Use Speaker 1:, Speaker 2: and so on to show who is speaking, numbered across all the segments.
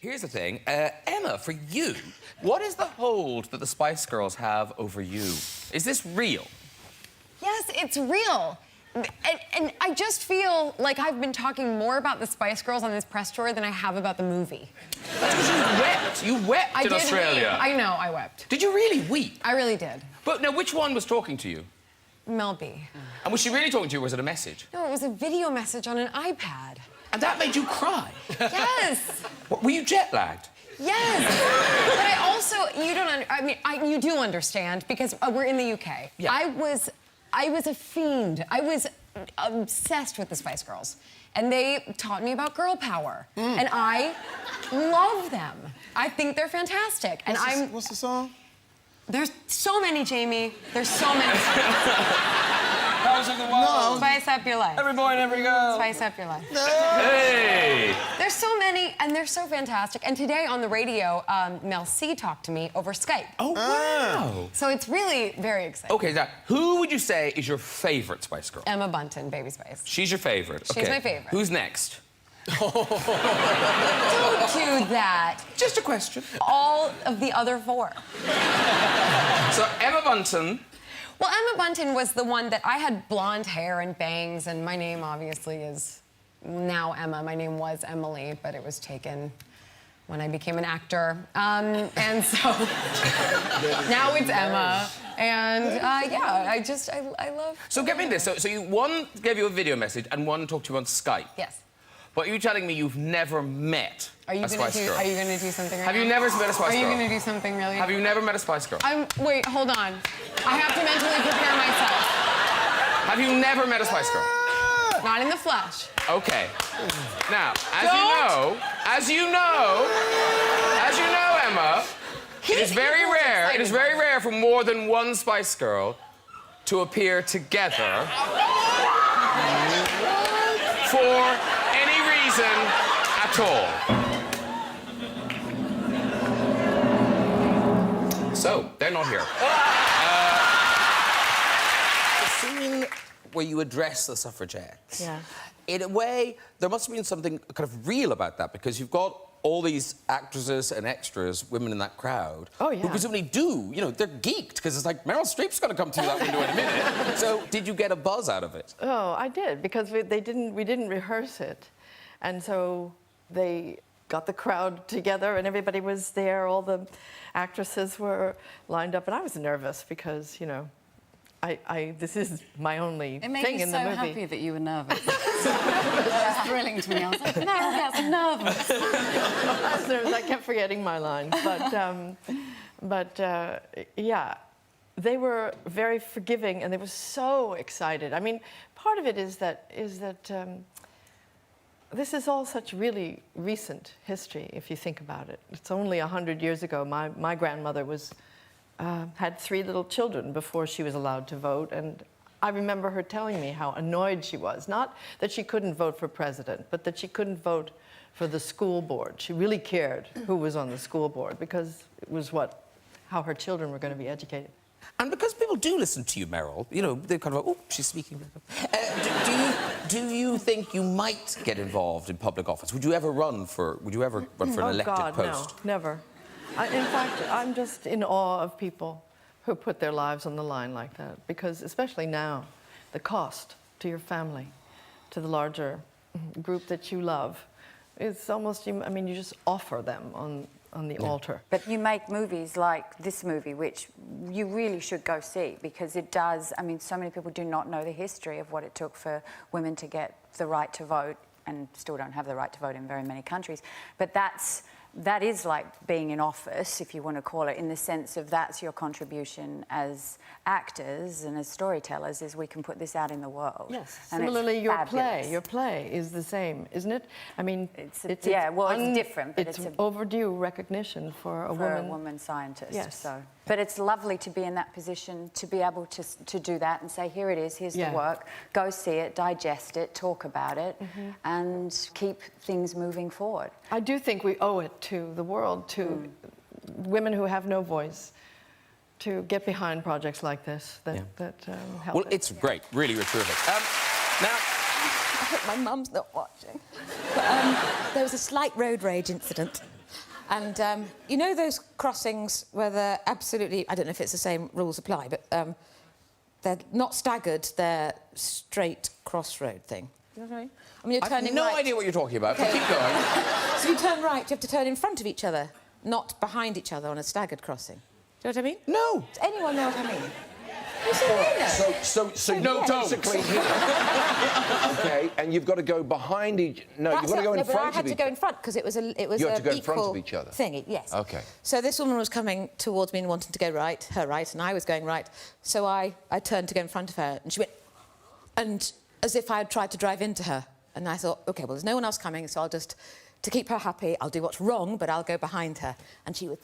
Speaker 1: Here's the thing. Emma, for you, what is the hold that the Spice Girls have over you? Is this real?
Speaker 2: Yes, it's real. And I just feel like I've been talking more about the Spice Girls on this press tour than I have about the movie.
Speaker 1: That's because you wept. You wept in Australia.
Speaker 2: Weep. I know, I wept.
Speaker 1: Did you really weep?
Speaker 2: I really did.
Speaker 1: But now, which one was talking to you?
Speaker 2: Mel B.
Speaker 1: And was she really talking to you, or was it a message?
Speaker 2: No, it was a video message on an iPad.
Speaker 1: And that made you cry?
Speaker 2: Yes.
Speaker 1: Were you jet-lagged?
Speaker 2: Yes. But I also, you don't, you do understand, because we're in the UK.
Speaker 1: Yeah.
Speaker 2: I was a fiend. I was obsessed with the Spice Girls. And they taught me about girl power. And I love them. I think they're fantastic. And
Speaker 3: What's the song?
Speaker 2: There's so many, Jamie. There's so many.
Speaker 3: Powers of the Wild.
Speaker 2: Spice up your life.
Speaker 3: Every boy and every girl.
Speaker 2: Spice up your life.
Speaker 1: Hey!
Speaker 2: There's so many, and they're so fantastic. And today on the radio, Mel C talked to me over Skype.
Speaker 1: Oh, wow.
Speaker 2: So it's really very exciting.
Speaker 1: OK, now, who would you say is your favourite Spice Girl?
Speaker 2: Emma Bunton, Baby Spice.
Speaker 1: She's your favourite.
Speaker 2: She's my favourite.
Speaker 1: Who's next?
Speaker 2: Don't do that.
Speaker 1: Just a question.
Speaker 2: All of the other four.
Speaker 1: So, Emma Bunton.
Speaker 2: Well, Emma Bunton was the one that I had blonde hair and bangs, and my name obviously is now Emma. My name was Emily, but it was taken when I became an actor. And so now it's Emma. And yeah, I love...
Speaker 1: So get me this. So one gave you a video message and one talked to you on Skype.
Speaker 2: Yes.
Speaker 1: But you're telling me you've never met a Spice Girl?
Speaker 2: Are you going to do something right
Speaker 1: Have
Speaker 2: now?
Speaker 1: you never met a Spice Girl?
Speaker 2: Are you going to do something really?
Speaker 1: Have you never met a Spice Girl?
Speaker 2: Wait, hold on. I have to mentally prepare myself.
Speaker 1: Have you never met a Spice Girl?
Speaker 2: Not in the flesh.
Speaker 1: Okay. Now, as you know, Emma, it is very rare. It is very rare for more than one Spice Girl to appear together for any reason at all. So, they're not here. The scene where you address the suffragettes.
Speaker 4: Yeah.
Speaker 1: In a way, there must have been something kind of real about that, because you've got all these actresses and extras, women in that crowd,
Speaker 4: oh, yeah,
Speaker 1: who presumably do, you know, they're geeked, because it's like, Meryl Streep's going to come through that window in a minute. So, did you get a buzz out of it?
Speaker 4: Oh, I did, because we didn't rehearse it. And so they got the crowd together and everybody was there, all the actresses were lined up, and I was nervous because, you know, this is my only thing in the movie.
Speaker 5: It made me so happy that you were nervous. That was thrilling to me. I was like, no, that's nervous.
Speaker 4: I was nervous. I kept forgetting my lines. But yeah, they were very forgiving and they were so excited. I mean, part of it is that this is all such really recent history, if you think about it. It's only 100 years ago. My grandmother had 3 little children before she was allowed to vote, and I remember her telling me how annoyed she was. Not that she couldn't vote for president, but that she couldn't vote for the school board. She really cared who was on the school board, because it was how her children were going to be educated.
Speaker 1: And because people do listen to you, Meryl, you know, they kind of go, oh, she's speaking. Do you think you might get involved in public office? Would you ever run for an elected
Speaker 4: God,
Speaker 1: post?
Speaker 4: No, never. In fact, I'm just in awe of people who put their lives on the line like that, because especially now, the cost to your family, to the larger group that you love, it's almost, I mean, you just offer them on the altar.
Speaker 5: But you make movies like this movie, which you really should go see, because it does, I mean, so many people do not know the history of what it took for women to get the right to vote, and still don't have the right to vote in very many countries. But that is like being in office, if you want to call it, in the sense of that's your contribution as actors and as storytellers, is we can put this out in the world.
Speaker 4: Yes.
Speaker 5: And
Speaker 4: similarly, your
Speaker 5: fabulous.
Speaker 4: play is the same, isn't it? I mean,
Speaker 5: it's different, but
Speaker 4: it's overdue recognition for a
Speaker 5: woman scientist.
Speaker 4: Yes.
Speaker 5: So, but it's lovely to be in that position, to be able to do that and say, here it is, here's the work, go see it, digest it, talk about it, and keep things moving forward.
Speaker 4: I do think we owe it to the world, to women who have no voice, to get behind projects like this that help.
Speaker 1: Well, it's great, really terrific. Now,
Speaker 6: I hope my mum's not watching. But there was a slight road rage incident. And you know those crossings where they're absolutely... I don't know if it's the same rules apply, but they're not staggered, they're straight crossroad thing. You know what I mean? I mean, you're
Speaker 1: I
Speaker 6: turning
Speaker 1: have no
Speaker 6: right.
Speaker 1: idea what you're talking about.
Speaker 6: Okay.
Speaker 1: Keep going.
Speaker 6: So you turn right, you have to turn in front of each other, not behind each other on a staggered crossing. Do you know what I mean?
Speaker 1: No.
Speaker 6: Does anyone know what I mean? You see what I mean?
Speaker 7: So
Speaker 1: No,
Speaker 7: you're
Speaker 1: don't.
Speaker 7: basically here. OK, and you've got to go behind each... No, you've got to go in
Speaker 6: but
Speaker 7: front
Speaker 6: I
Speaker 7: of
Speaker 6: had
Speaker 7: each
Speaker 6: to go in front because it was
Speaker 7: You had to go in front of
Speaker 6: equal
Speaker 7: each other.
Speaker 6: thing, yes.
Speaker 7: OK.
Speaker 6: So this woman was coming towards me and wanting to go right, her right, and I was going right. So I turned to go in front of her, and she went... And as if I had tried to drive into her. And I thought, OK, well, there's no one else coming, so I'll just... To keep her happy, I'll do what's wrong, but I'll go behind her. And she was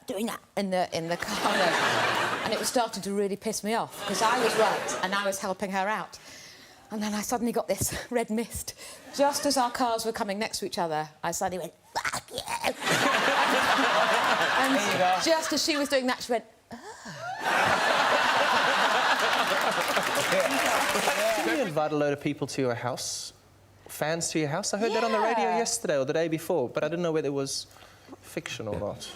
Speaker 6: doing that in the car. And it was starting to really piss me off, because I was right, and I was helping her out. And then I suddenly got this red mist. Just as our cars were coming next to each other, I suddenly went, fuck you! And just as she was doing that, she went,
Speaker 8: You invite a load of people to your house, fans to your house. I heard that on the radio yesterday or the day before, but I didn't know whether it was fiction or not.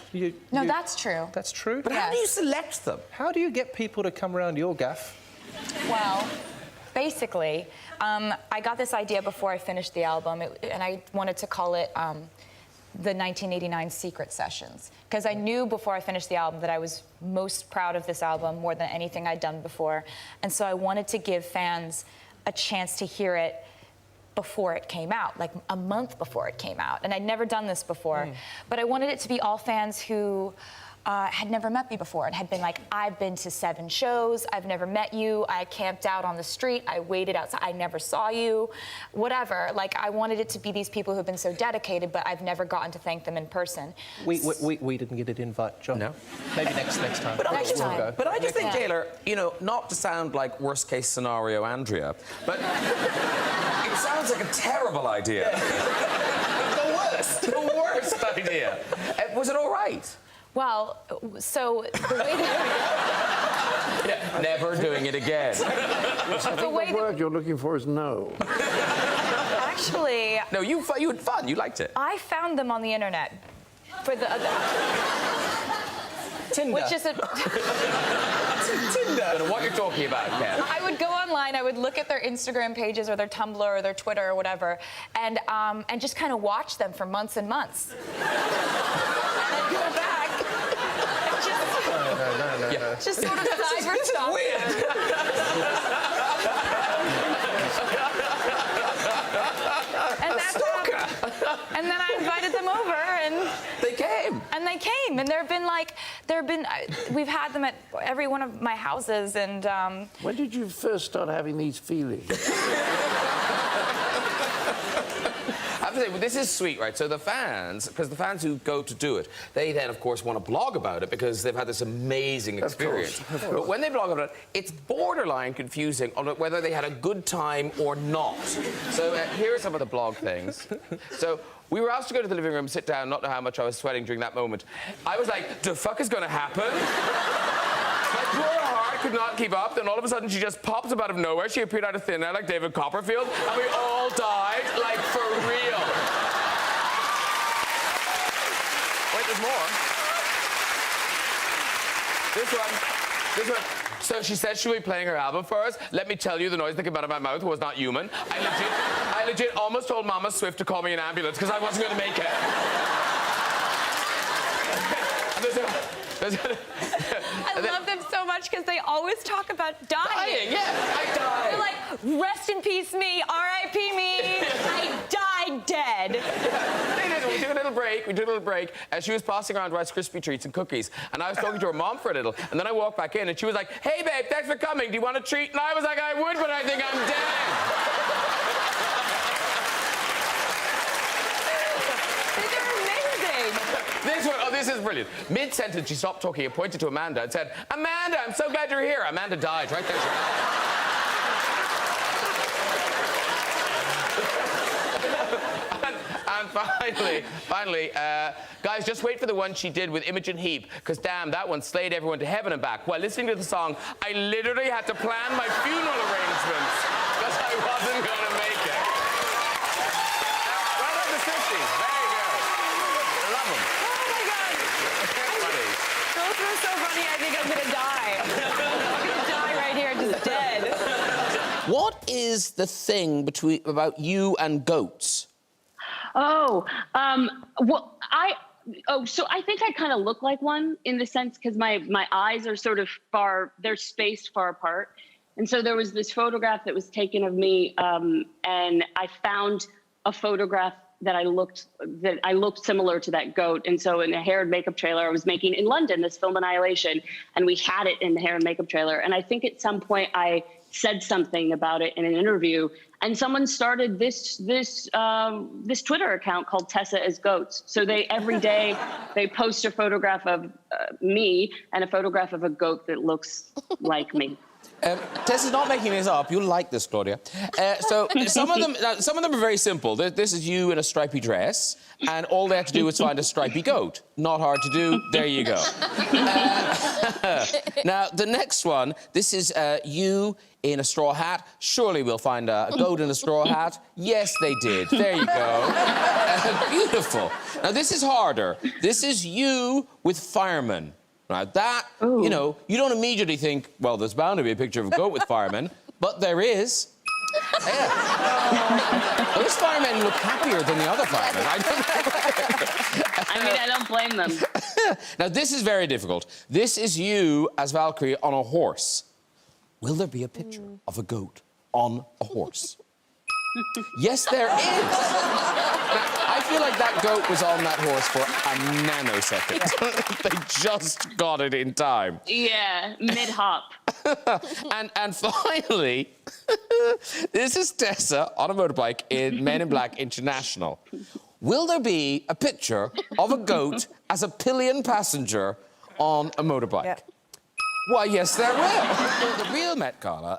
Speaker 5: No, that's true.
Speaker 8: That's true?
Speaker 1: But how do you select them?
Speaker 8: How do you get people to come around your gaff?
Speaker 9: Well, basically, I got this idea before I finished the album, and I wanted to call it the 1989 Secret Sessions, because I knew before I finished the album that I was most proud of this album more than anything I'd done before, and so I wanted to give fans a chance to hear it before it came out, like a month before it came out, and I'd never done this before, but I wanted it to be all fans who had never met me before and had been like, I've been to 7 shows, I've never met you, I camped out on the street, I waited outside, I never saw you, whatever. Like, I wanted it to be these people who've been so dedicated, but I've never gotten to thank them in person.
Speaker 8: We didn't get an invite, John.
Speaker 1: No.
Speaker 8: Maybe next time.
Speaker 1: But
Speaker 9: Next time.
Speaker 8: Go.
Speaker 1: But I just think,
Speaker 9: Yeah.
Speaker 1: Taylor, you know, not to sound like worst-case scenario Andrea, but it sounds like a terrible idea. The worst idea. Was it all right?
Speaker 9: Well, so the way that...
Speaker 1: Yeah, never doing it again.
Speaker 9: the way
Speaker 10: The
Speaker 9: that,
Speaker 10: word you're looking for is no.
Speaker 9: actually,
Speaker 1: No, you had fun. You liked it.
Speaker 9: I found them on the internet for the
Speaker 8: Tinder.
Speaker 9: which is a...
Speaker 1: I don't know what you're talking about, Ken.
Speaker 9: I would go online, I would look at their Instagram pages or their Tumblr or their Twitter or whatever, and just kind of watch them for months and months. And then go back and just sort of cyber stalk them. And then I invited them over, and
Speaker 1: They came.
Speaker 9: and we've had them at every one of my houses, and
Speaker 10: When did you first start having these feelings?
Speaker 1: I have to say, well, this is sweet, right? So the fans, because the fans who go to do it, they then, of course, want to blog about it because they've had this amazing experience.
Speaker 10: Of course.
Speaker 1: But when they blog about it, it's borderline confusing on whether they had a good time or not. So here are some of the blog things. So we were asked to go to the living room, sit down, not know how much I was sweating during that moment. I was like, the fuck is going to happen? My poor heart could not keep up. Then all of a sudden, she just popped up out of nowhere. She appeared out of thin air like David Copperfield, and we all died, like, for real. Wait, there's more. This one. So she said she'll be playing her album for us. Let me tell you, the noise that came out of my mouth was not human. I legit almost told Mama Swift to call me an ambulance because I wasn't going to make it.
Speaker 9: I love them so much because they always talk about dying.
Speaker 1: Yeah, I died.
Speaker 9: They're like, rest in peace me, R.I.P. me, I died dead.
Speaker 1: We took a little break, and she was passing around Rice Krispie treats and cookies, and I was talking to her mom for a little, and then I walked back in, and she was like, hey, babe, thanks for coming. Do you want a treat? And I was like, I would, but I think I'm dead.
Speaker 9: They're amazing.
Speaker 1: This is brilliant. Mid-sentence, she stopped talking and pointed to Amanda and said, Amanda, I'm so glad you're here. Amanda died right there. And finally, guys, just wait for the one she did with Imogen Heap, because damn, that one slayed everyone to heaven and back. While listening to the song, I literally had to plan my funeral arrangements because I wasn't going to make it. Well done to 60. There you go. I love them.
Speaker 9: was so funny, I think I'm gonna die. I'm gonna die right here, just dead.
Speaker 7: What is the thing about you and goats?
Speaker 11: Oh, so I think I kind of look like one in the sense because my eyes are sort of they're spaced far apart. And so there was this photograph that was taken of me, and I found a photograph that I looked similar to that goat. And so in a hair and makeup trailer I was making in London, this film Annihilation, and we had it in the hair and makeup trailer. And I think at some point I said something about it in an interview, and someone started this Twitter account called Tessa as Goats. So every day they post a photograph of me and a photograph of a goat that looks like me.
Speaker 1: Tessa's not making this up. You'll like this, Claudia. So some of them are very simple. This is you in a stripy dress, and all they have to do is find a stripy goat. Not hard to do. There you go. Now, the next one, this is you in a straw hat. Surely we'll find a goat in a straw hat. Yes, they did. There you go. Beautiful. Now, this is harder. This is you with firemen. Now, that, you know, you don't immediately think, well, there's bound to be a picture of a goat with firemen, but there is. Yeah. Those firemen look happier than the other firemen.
Speaker 11: I don't blame them.
Speaker 1: Now, this is very difficult. This is you as Valkyrie on a horse. Will there be a picture of a goat on a horse? Yes, there is. Now, I feel like that goat was on that horse for a nanosecond. They just got it in time.
Speaker 11: Yeah, mid-hop.
Speaker 1: and finally, this is Tessa on a motorbike in Men in Black International. Will there be a picture of a goat as a pillion passenger on a motorbike?
Speaker 4: Yep.
Speaker 1: Why, yes, there will. The real Met Gala,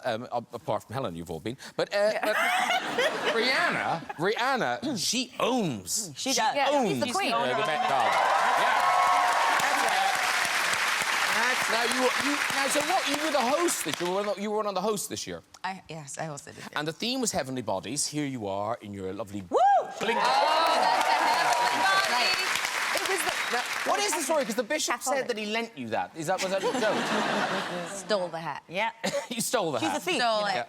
Speaker 1: apart from Helen, you've all been, but Rihanna, she owns.
Speaker 5: She does.
Speaker 1: owns
Speaker 5: She's the queen.
Speaker 1: the Met Gala. Yeah. Now, so what? You were the host this year. You were one of the hosts this year.
Speaker 2: Yes, I hosted it.
Speaker 1: And the theme was Heavenly Bodies. Here you are in your lovely.
Speaker 2: Woo!
Speaker 1: Blink.
Speaker 2: Oh, that's a heavenly body.
Speaker 1: Now, what is the story? Because the bishop said that he lent you that. Was that a joke?
Speaker 2: Stole the hat. Yeah.
Speaker 1: You stole the hat.
Speaker 2: She's a thief. Stole it.
Speaker 1: Yeah.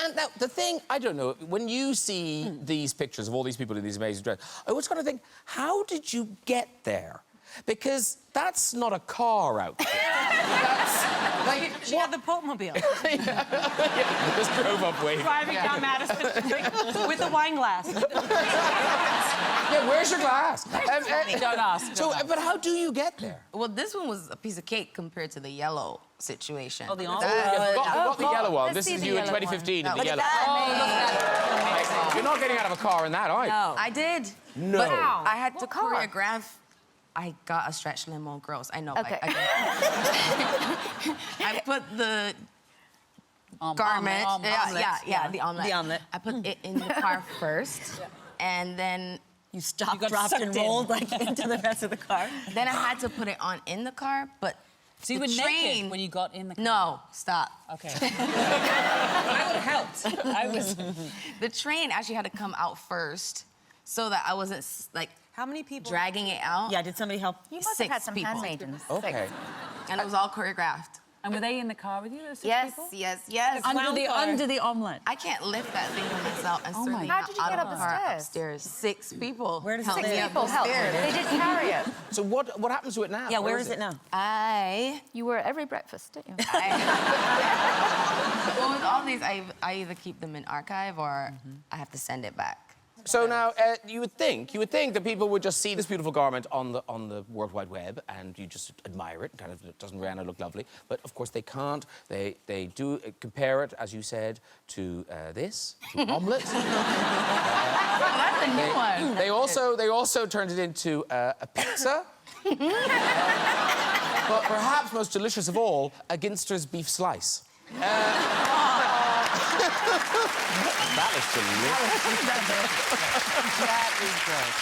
Speaker 1: And now, the thing, I don't know, when you see these pictures of all these people in these amazing dresses, I always kind of think, how did you get there? Because that's not a car outfit. That's like
Speaker 12: she had the Popemobile.
Speaker 1: Just drove up waving.
Speaker 12: Driving down Madison with the wine glass.
Speaker 1: Yeah, where's your glass?
Speaker 12: Don't ask.
Speaker 1: But how do you get there?
Speaker 13: Well, this one was a piece of cake compared to the yellow situation.
Speaker 12: Oh, the
Speaker 1: I forgot the yellow one. This is you in 2015 in the yellow. You're not getting out of a car in that, are you?
Speaker 13: No. I did.
Speaker 1: No.
Speaker 13: But I had to choreograph. I got a stretch limo, girls. I know.
Speaker 5: Okay.
Speaker 13: I put the garment.
Speaker 12: Omelet.
Speaker 13: The omelet.
Speaker 12: The omelet.
Speaker 13: I put it in the car first, and then
Speaker 12: you dropped, and rolled like into the rest of the car.
Speaker 13: Then I had to put it on in the car, but.
Speaker 12: So you were naked when you got in the car?
Speaker 13: No, stop.
Speaker 12: Okay. I would have helped.
Speaker 13: The train actually had to come out first, so that I wasn't like.
Speaker 12: How many people?
Speaker 13: Dragging it out.
Speaker 12: Yeah, did somebody help?
Speaker 5: You must have had some handmaidens.
Speaker 1: Okay.
Speaker 13: And it was all choreographed.
Speaker 12: And were they in the car with you, those 6 people?
Speaker 13: Yes.
Speaker 12: Under the omelet.
Speaker 13: I can't lift that thing by myself. And certainly
Speaker 5: How did you get up
Speaker 13: the
Speaker 5: the
Speaker 13: car
Speaker 5: stairs?
Speaker 13: upstairs. 6 people.
Speaker 12: Where does
Speaker 5: Six people help. They did carry it.
Speaker 1: So what happens to it now?
Speaker 12: Yeah, where is it now?
Speaker 5: You were at every breakfast, didn't you?
Speaker 13: Well, with all these, I either keep them in archive or I have to send it back.
Speaker 1: So now, you would think that people would just see this beautiful garment on the World Wide Web and you just admire it, kind of, doesn't Rihanna look lovely? But of course they can't. They do compare it, as you said, to this, to omelette.
Speaker 13: That's a new one.
Speaker 1: They also turned it into a pizza. But perhaps most delicious of all, a Ginster's beef slice. That was delicious.
Speaker 13: That is good.